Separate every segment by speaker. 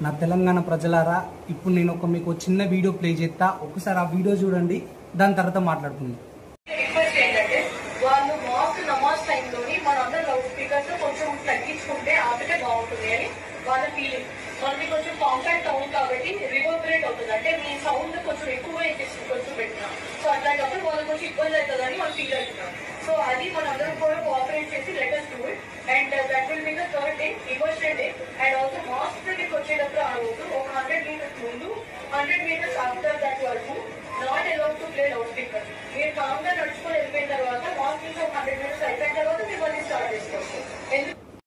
Speaker 1: నా తెలంగాణ ప్రజలారా, ఇప్పుడు నేను మీకు చిన్న వీడియో ప్లే చేస్తా. ఒకసారి ఆ వీడియో చూడండి, దాని తర్వాత మాట్లాడుకుందాం.
Speaker 2: రిక్వెస్ట్ ఏంటంటే వాళ్ళు నమాజ్ టైంలోని మనందరం లౌడ్ స్పీకర్స్ కొంచెం తగ్గించుకుంటే ఆపితే బాగుంటుంది అని వాళ్ళ ఫీలింగ్. మనకి కొంచెం కాంపాక్ట్ సౌండ్ కాబట్టి రివర్బరేట్ అవుతుంది, అంటే మీ సౌండ్ కొంచెం ఎక్కువగా కొంచెం పెట్టినాం. సో అట్లాంటప్పుడు వాళ్ళకి కొంచెం ఇబ్బంది అవుతుందని వాళ్ళు ఫీల్ అవుతున్నాం. సో అది మనందరం కూడా కోఆపరేట్ చేసి let us do it. And that will be the third day, devotional day. And also mask దగ్గరికి వచ్చేటప్పుడు ఆ రోజు ఒక 100 meters ముందు, 100 meters ఆఫ్టర్ దట్ వరకు not allowed to play loud speaker. మీరు కామ్గా నడుచుకొని వెళ్ళిపోయిన తర్వాత మాస్క్ నుంచి ఒక 100 meters అయిపోయిన తర్వాత మీరు మళ్ళీ స్టార్ట్ చేసుకోవచ్చు.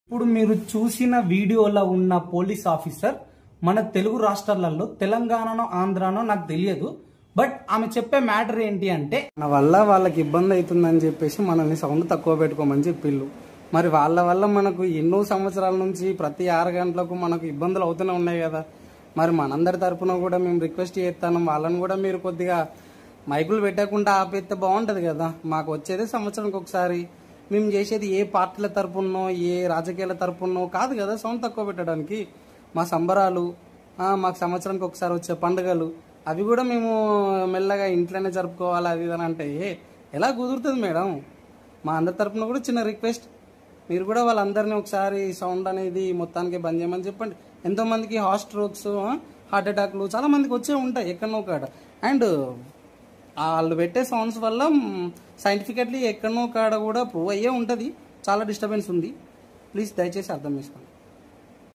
Speaker 1: ఇప్పుడు మీరు చూసిన వీడియోలో ఉన్న పోలీస్ ఆఫీసర్ మన తెలుగు రాష్ట్రాలలో, తెలంగాణనో ఆంధ్రానో నాకు తెలియదు, బట్ ఆమె చెప్పే మ్యాటర్ ఏంటి అంటే, మన వల్ల వాళ్ళకి ఇబ్బంది అవుతుందని చెప్పేసి మనల్ని సౌండ్ తక్కువ పెట్టుకోమని చెప్పిళ్ళు. మరి వాళ్ళ వల్ల మనకు ఎన్నో సంవత్సరాల నుంచి ప్రతి 6 గంటలకు మనకు ఇబ్బందులు అవుతూనే ఉన్నాయి కదా. మరి మనందరి తరఫున కూడా మేము రిక్వెస్ట్ చేస్తాను, వాళ్ళని కూడా మీరు కొద్దిగా మైకులు పెట్టకుండా ఆపేస్తే బాగుంటుంది కదా. మాకు వచ్చేది సంవత్సరానికి ఒకసారి. మేము చేసేది ఏ పార్టీల తరపునో ఏ రాజకీయాల తరపునో కాదు కదా సౌండ్ తక్కువ పెట్టడానికి. మా సంబరాలు, మాకు సంవత్సరానికి ఒకసారి వచ్చే పండుగలు, అవి కూడా మేము మెల్లగా ఇంట్లోనే జరుపుకోవాలి అది ఇది అంటే ఎలా కుదురుతుంది మేడం? మా అందరి తరపున కూడా చిన్న రిక్వెస్ట్, మీరు కూడా వాళ్ళందరినీ ఒకసారి సౌండ్ అనేది మొత్తానికి బంద్ చేయమని చెప్పండి. ఎంతోమందికి హార్ట్ స్ట్రోక్స్, హార్ట్ అటాక్లు చాలా మందికి వచ్చే ఉంటాయి ఎక్కడనో కాడ. అండ్ వాళ్ళు పెట్టే సౌండ్స్ వల్ల సైంటిఫికల్లీ ఎక్కడనో కాడ కూడా ప్రూవ్ అయ్యే ఉంటుంది చాలా డిస్టర్బెన్స్ ఉంది. ప్లీజ్ దయచేసి అర్థం చేసుకోండి.